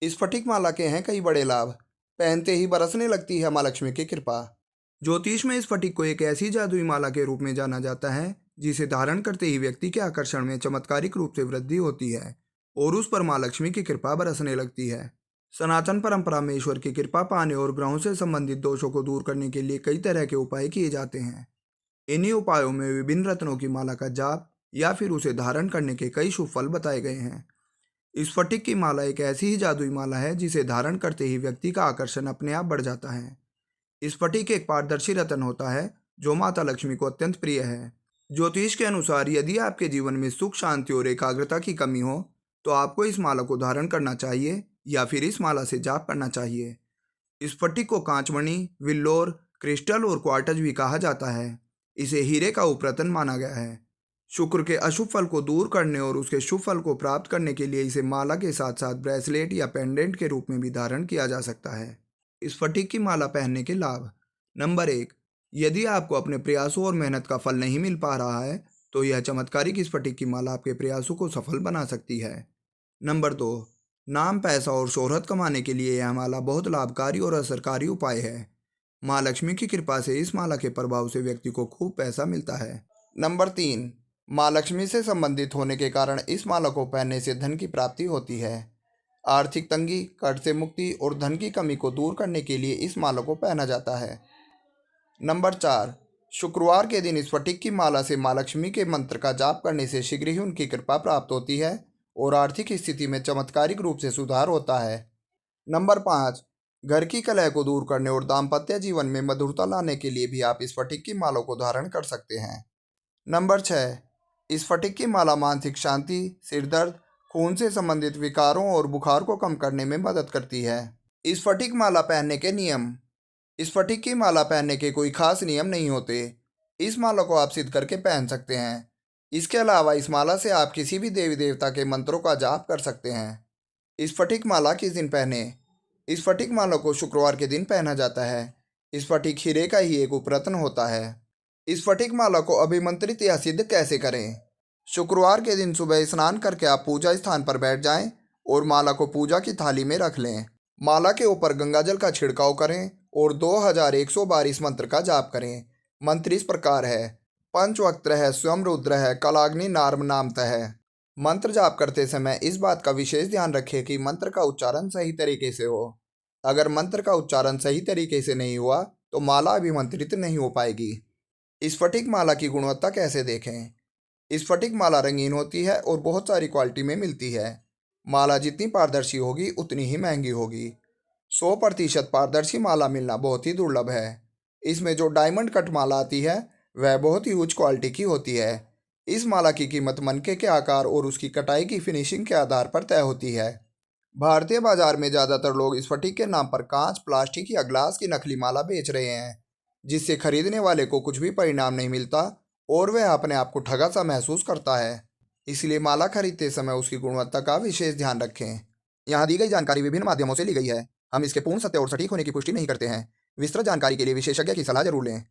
स्फटिक माला के हैं कई बड़े लाभ। पहनते ही बरसने लगती है माँ लक्ष्मी की कृपा। ज्योतिष में स्फटिक को एक ऐसी जादुई माला के रूप में जाना जाता है जिसे धारण करते ही व्यक्ति के आकर्षण में चमत्कारिक रूप से वृद्धि होती है और उस पर माँ लक्ष्मी की कृपा बरसने लगती है। सनातन परंपरा में ईश्वर की कृपा पाने और ग्रहों से संबंधित दोषों को दूर करने के लिए कई तरह के उपाय किए जाते हैं। इन्हीं उपायों में विभिन्न रत्नों की माला का जाप या फिर उसे धारण करने के कई शुभ फल बताए गए हैं। स्फटिक की माला एक ऐसी ही जादुई माला है जिसे धारण करते ही व्यक्ति का आकर्षण अपने आप बढ़ जाता है। स्फटिक एक पारदर्शी रत्न होता है जो माता लक्ष्मी को अत्यंत प्रिय है। ज्योतिष के अनुसार यदि आपके जीवन में सुख, शांति और एकाग्रता की कमी हो तो आपको इस माला को धारण करना चाहिए या फिर इस माला से जाप करना चाहिए। स्फटिक को कांचमणि, विल्लोर, क्रिस्टल और क्वार्टज भी कहा जाता है। इसे हीरे का उपरत्न माना गया है। शुक्र के अशुभ फल को दूर करने और उसके शुभ फल को प्राप्त करने के लिए इसे माला के साथ साथ ब्रेसलेट या पेंडेंट के रूप में भी धारण किया जा सकता है। स्फटिक की माला पहनने के लाभ। नंबर 1, यदि आपको अपने प्रयासों और मेहनत का फल नहीं मिल पा रहा है तो यह चमत्कारिक स्फटिक की माला आपके प्रयासों को सफल बना सकती है। नंबर 2, नाम, पैसा और शोहरत कमाने के लिए यह माला बहुत लाभकारी और असरकारी उपाय है। माँ लक्ष्मी की कृपा से इस माला के प्रभाव से व्यक्ति को खूब पैसा मिलता है। नंबर 3, माँ लक्ष्मी से संबंधित होने के कारण इस माला को पहनने से धन की प्राप्ति होती है। आर्थिक तंगी, कर्ज से मुक्ति और धन की कमी को दूर करने के लिए इस माला को पहना जाता है। नंबर 4, शुक्रवार के दिन स्फटिक की माला से माँ लक्ष्मी के मंत्र का जाप करने से शीघ्र ही उनकी कृपा प्राप्त होती है और आर्थिक स्थिति में चमत्कारिक रूप से सुधार होता है। नंबर 5, घर की कलह को दूर करने और दाम्पत्य जीवन में मधुरता लाने के लिए भी आप स्फटिक की माला को धारण कर सकते हैं। नंबर 6, स्फटिक की माला मानसिक शांति, सिर दर्द, खून से संबंधित विकारों और बुखार को कम करने में मदद करती है। स्फटिक माला पहनने के नियम। स्फटिक की माला पहनने के कोई खास नियम नहीं होते। इस माला को आप सिद्ध करके पहन सकते हैं। इसके अलावा इस माला से आप किसी भी देवी देवता के मंत्रों का जाप कर सकते हैं। स्फटिक माला किस दिन पहने। स्फटिक माला को शुक्रवार के दिन पहना जाता है। स्फटिक हीरे का ही एक उपरत्न होता है। स्फटिक माला को अभिमंत्रित या सिद्ध कैसे करें। शुक्रवार के दिन सुबह स्नान करके आप पूजा स्थान पर बैठ जाएं और माला को पूजा की थाली में रख लें। माला के ऊपर गंगाजल का छिड़काव करें और 2100 बार इस मंत्र का जाप करें। मंत्र इस प्रकार है: पंचवक्त्र है, स्वयं रुद्र है, कलाग्नि नार्म नामतः है। मंत्र जाप करते समय इस बात का विशेष ध्यान रखें कि मंत्र का उच्चारण सही तरीके से हो। अगर मंत्र का उच्चारण सही तरीके से नहीं हुआ तो माला अभिमंत्रित नहीं हो पाएगी। स्फटिक माला की गुणवत्ता कैसे देखें। स्फटिक माला रंगीन होती है और बहुत सारी क्वालिटी में मिलती है। माला जितनी पारदर्शी होगी उतनी ही महंगी होगी। 100% पारदर्शी माला मिलना बहुत ही दुर्लभ है। इसमें जो डायमंड कट माला आती है वह बहुत ही उच्च क्वालिटी की होती है। इस माला की कीमत मनके के आकार और उसकी कटाई की फिनिशिंग के आधार पर तय होती है। भारतीय बाजार में ज़्यादातर लोग स्फटिक के नाम पर कांच, प्लास्टिक या ग्लास की नकली माला बेच रहे हैं, जिससे खरीदने वाले को कुछ भी परिणाम नहीं मिलता और वह अपने आप को ठगा सा महसूस करता है। इसलिए माला खरीदते समय उसकी गुणवत्ता का विशेष ध्यान रखें। यहाँ दी गई जानकारी विभिन्न माध्यमों से ली गई है। हम इसके पूर्ण सत्य और सटीक होने की पुष्टि नहीं करते हैं। विस्तृत जानकारी के लिए विशेषज्ञ की सलाह जरूर लें।